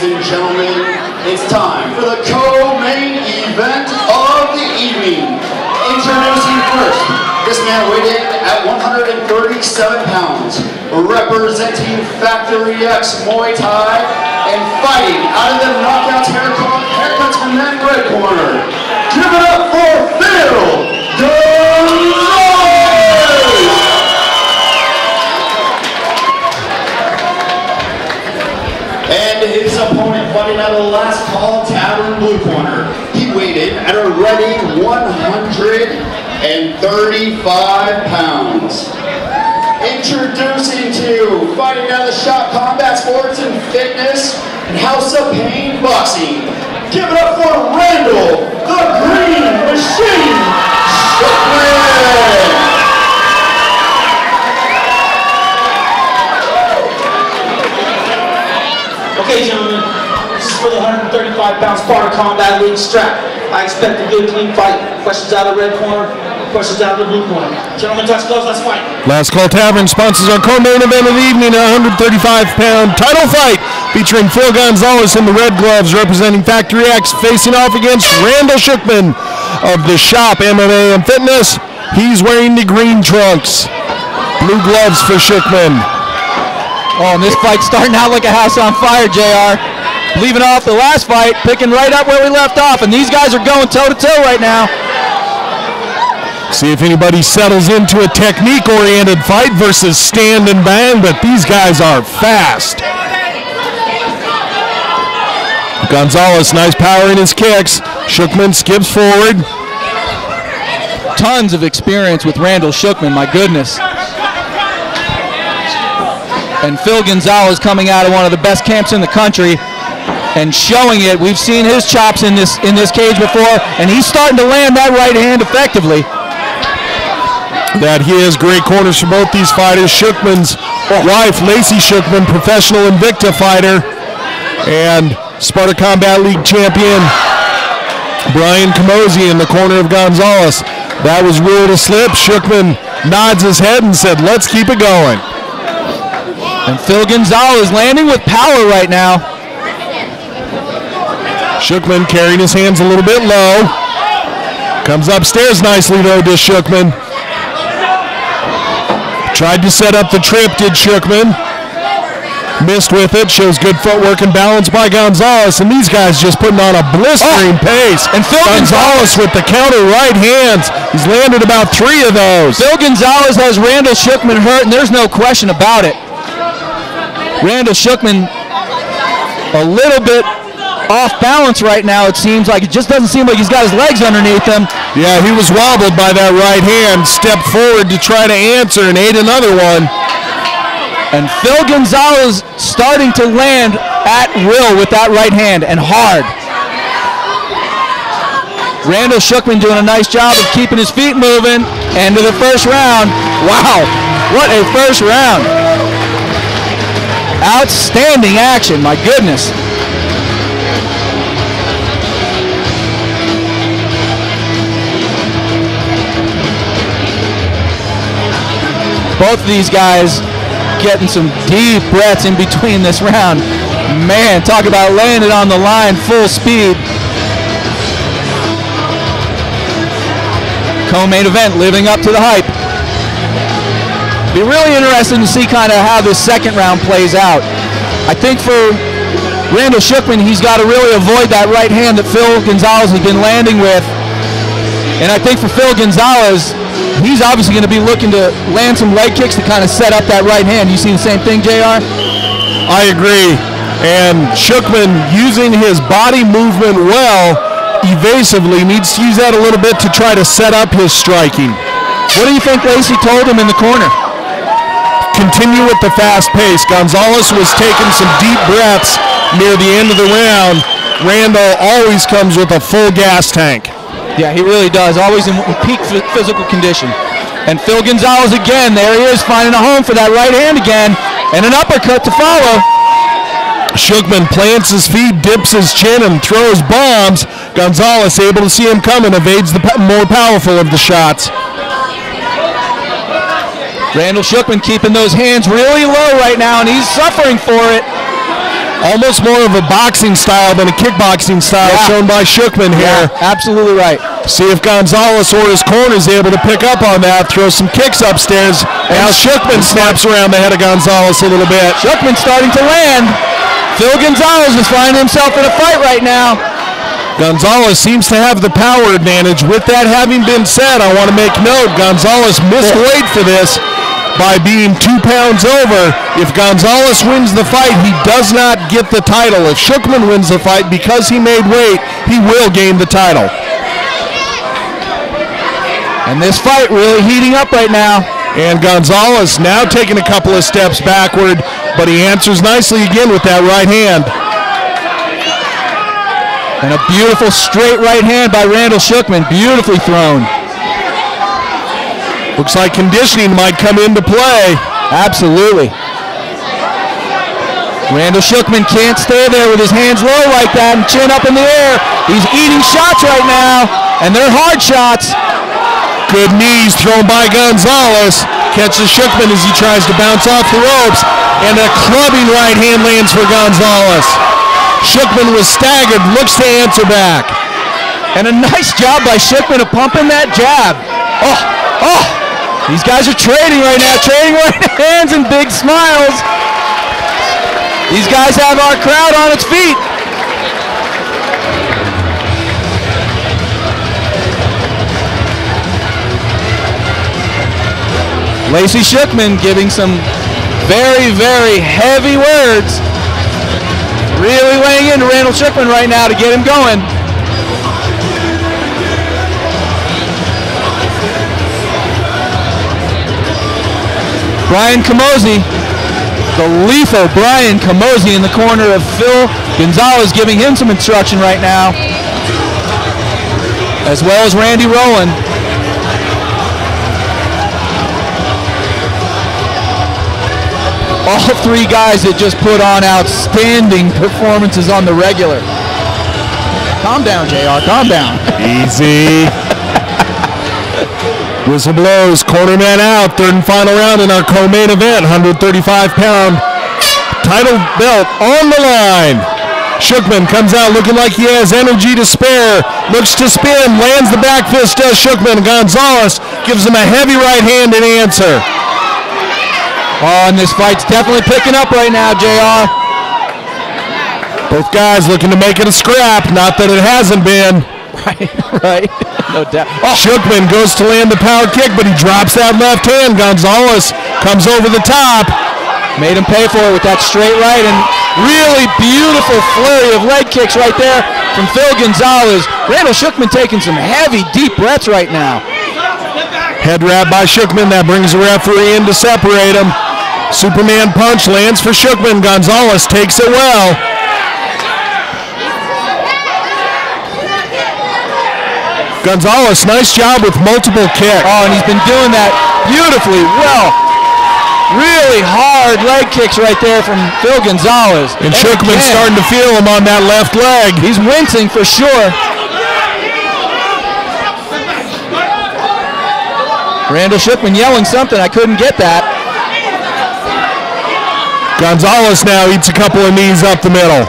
ladies and gentlemen, it's time for the co-main event of the evening. Introducing first, this man weighed in at 137 pounds, representing Factory X Muay Thai, and fighting out of the Knockouts Haircuts for Men red corner. Give it up for Phil Gonzalez! And his opponent fighting out of the Last Call Tavern blue corner. He weighed in at a ready 135 pounds. Introducing to fighting out of the Shop Combat Sports and Fitness and House of Pain Boxing. Give it up for Randall, the Green Machine Schuckman! Okay, gentlemen, this is for the 135-pound Sparta Combat League strap. I expect a good, clean fight. Questions out of the red corner, questions out of the blue corner. Gentlemen, touch gloves, let's fight. Last Call Tavern sponsors our co-main event of the evening, a 135-pound title fight featuring Phil Gonzalez in the red gloves, representing Factory X, facing off against Randall Schuckman of the Shop MMA and Fitness. He's wearing the green trunks. Blue gloves for Schuckman. Oh, and this fight's starting out like a house on fire, JR. Leaving off the last fight, picking right up where we left off, and these guys are going toe-to-toe right now. See if anybody settles into a technique-oriented fight versus stand and bang, but these guys are fast. Gonzalez, nice power in his kicks. Schuckman skips forward. Tons of experience with Randall Schuckman, my goodness. And Phil Gonzalez coming out of one of the best camps in the country and showing it. We've seen his chops in this cage before, and he's starting to land that right hand effectively. That he has great corners for both these fighters. Schuckman's wife, Lacey Schuckman, professional Invicta fighter, and Sparta Combat League champion Brian Camozzi in the corner of Gonzalez. That was ruled a slip. Schuckman nods his head and said, "Let's keep it going." And Phil Gonzalez landing with power right now. Schuckman carrying his hands a little bit low. Comes upstairs nicely though, does Schuckman. Tried to set up the trip, did Schuckman. Missed with it, shows good footwork and balance by Gonzalez, and these guys just putting on a blistering pace. And Phil Gonzalez with the counter right hands. He's landed about 3 of those. Phil Gonzalez has Randall Schuckman hurt, and there's no question about it. Randall Schuckman a little bit off balance right now, it seems like. It just doesn't seem like he's got his legs underneath him. Yeah, he was wobbled by that right hand, stepped forward to try to answer and ate another one. And Phil Gonzalez starting to land at will with that right hand, and hard. Randall Schuckman doing a nice job of keeping his feet moving. End of the first round. Wow, what a first round. Outstanding action, my goodness. Both of these guys getting some deep breaths in between this round. Man, talk about laying it on the line full speed. Co-main event living up to the hype. Be really interesting to see kind of how this second round plays out. I think for Randall Schuckman, he's got to really avoid that right hand that Phil Gonzalez has been landing with. And I think for Phil Gonzalez, he's obviously going to be looking to land some leg kicks to kind of set up that right hand. You see the same thing, JR? I agree. And Schuckman, using his body movement well, evasively, needs to use that a little bit to try to set up his striking. What do you think Lacey told him in the corner? Continue with the fast pace. Gonzalez was taking some deep breaths near the end of the round. Randall always comes with a full gas tank. Yeah, he really does. Always in peak physical condition. And Phil Gonzalez again, there he is, finding a home for that right hand again, and an uppercut to follow. Schuckman plants his feet, dips his chin, and throws bombs. Gonzalez, able to see him coming, evades the more powerful of the shots. Randall Schuckman keeping those hands really low right now, and he's suffering for it. Almost more of a boxing style than a kickboxing style shown by Schuckman here. Yeah, absolutely right. See if Gonzalez or his corner is able to pick up on that, throw some kicks upstairs. Now Schuckman snaps around the head of Gonzalez a little bit. Schuckman starting to land. Phil Gonzalez is finding himself in a fight right now. Gonzalez seems to have the power advantage. With that having been said, I want to make note, Gonzalez missed weight for this by being 2 pounds over. If Gonzalez wins the fight, he does not get the title. If Schuckman wins the fight, because he made weight, he will gain the title. And this fight really heating up right now. And Gonzalez now taking a couple of steps backward, but he answers nicely again with that right hand. And a beautiful straight right hand by Randall Schuckman, beautifully thrown. Looks like conditioning might come into play. Absolutely. Randall Schuckman can't stay there with his hands low like that and chin up in the air. He's eating shots right now, and they're hard shots. Good knees thrown by Gonzalez. Catches Schuckman as he tries to bounce off the ropes. And a clubbing right hand lands for Gonzalez. Schuckman was staggered, looks to answer back. And a nice job by Schuckman of pumping that jab. Oh. These guys are trading right now, trading right hands and big smiles. These guys have our crowd on its feet. Lacey Schuckman giving some very, very heavy words. Really laying into Randall Schuckman right now to get him going. Brian Camozzi, the lethal Brian Camozzi in the corner of Phil Gonzalez, giving him some instruction right now, as well as Randy Rowland. All three guys that just put on outstanding performances on the regular. Calm down, JR, calm down. Easy. Whistle blows, corner man out, third and final round in our co-main event, 135-pound title belt on the line. Schuckman comes out looking like he has energy to spare, looks to spin, lands the back fist, does Schuckman. Gonzalez gives him a heavy right hand in answer. Oh, and this fight's definitely picking up right now, JR. Both guys looking to make it a scrap, not that it hasn't been. Right, no doubt. Oh. Schuckman goes to land the power kick, but he drops that left hand. Gonzalez comes over the top. Made him pay for it with that straight right, and really beautiful flurry of leg kicks right there from Phil Gonzalez. Randall Schuckman taking some heavy, deep breaths right now. Head wrap by Schuckman, that brings the referee in to separate him. Superman punch lands for Schuckman. Gonzalez takes it well. Gonzalez, nice job with multiple kicks. Oh, and he's been doing that beautifully well. Really hard leg kicks right there from Phil Gonzalez. And Schuckman's starting to feel him on that left leg. He's wincing for sure. Randall Schuckman yelling something. I couldn't get that. Gonzalez now eats a couple of knees up the middle.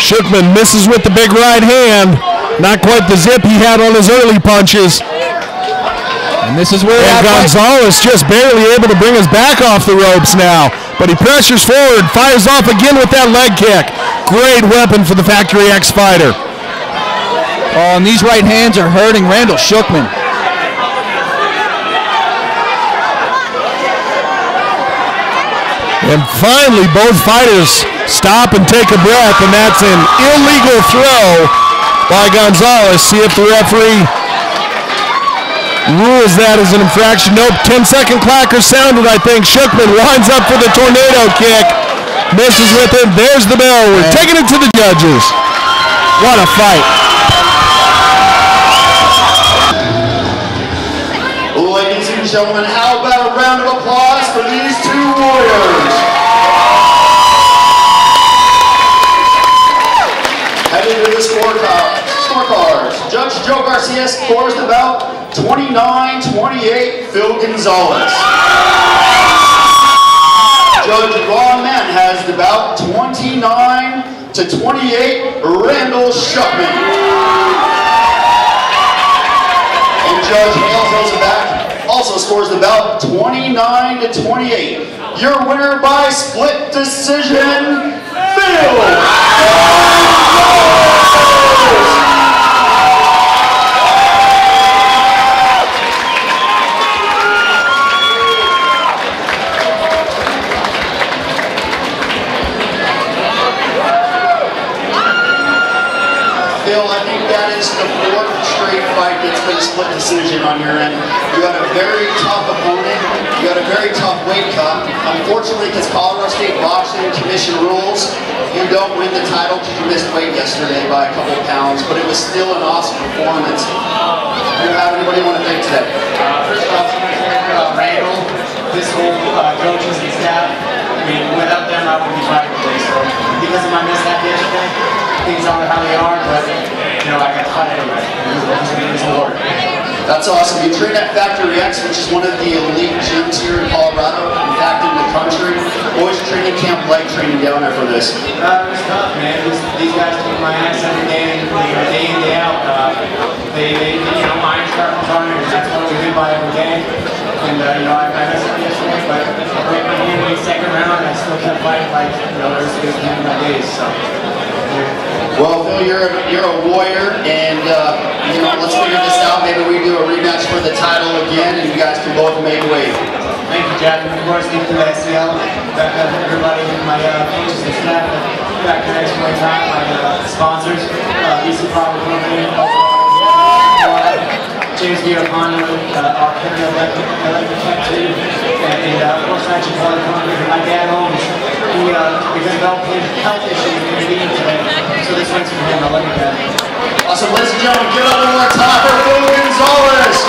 Schuckman misses with the big right hand. Not quite the zip he had on his early punches. And this is where Gonzalez just barely able to bring his back off the ropes now. But he pressures forward, fires off again with that leg kick. Great weapon for the Factory X fighter. Oh, and these right hands are hurting Randall Schuckman. And finally, both fighters stop and take a breath, and that's an illegal throw by Gonzalez. See if the referee rules that as an infraction. Nope, 10-second clacker sounded, I think. Schuckman winds up for the tornado kick. Misses with it. There's the bell. We're taking it to the judges. What a fight. Ladies and gentlemen, how about a round of applause for these two warriors? Heading to the scorecards. Judge Joe Garcia scores the bout 29-28, Phil Gonzalez. Judge Ron man has the bout 29-28, Randall Schuckman. And Judge Hale throws it back, also scores the bout 29-28. Your winner by split decision, Phil. Phil, I think that is the 4th straight fight that's been a split decision on your end. You had a very tough opponent. You had a very tough weight cut. Unfortunately, because Colorado State Boxing Commission rules, you don't win the title because you missed weight yesterday by a couple pounds, but it was still an awesome performance. Do you have anybody you want to thank today? First off, I want to thank Randall, his whole coaches and staff. I mean, without them, I wouldn't be fighting today. So, because of my mishap yesterday, things aren't how they are, but you know, I got to fight anyway. It was hard. That's awesome. You train at Factory X, which is one of the elite gyms here in Colorado, in fact in the country. Boys training camp, leg training down there for this. It was tough, man. These guys kick my ass every day, day in, day out. They you know, iron sharpens iron, and that's what we live by every day. And you know, I messed up yesterday, but I broke my hand in the 2nd round, and I still kept fighting like, you know, there's the end of my days. So. Well, Phil, you're a warrior, and you know, let's figure this out. Maybe we do a rematch for the title again, and you guys can both make weight. Thank you, Jack. And of course, thank you to SCL, everybody, my coaches and staff, back to next Muay Thai, my sponsors, BC Power Company, James Giovanni, our Kevin Electric Tech too, and of course, Magic Power Company, and my dad owns. Because of health issues in the meeting today, so this one's for him. I love you, Dad. Awesome, ladies and gentlemen, give it up one more time for Phil Gonzalez.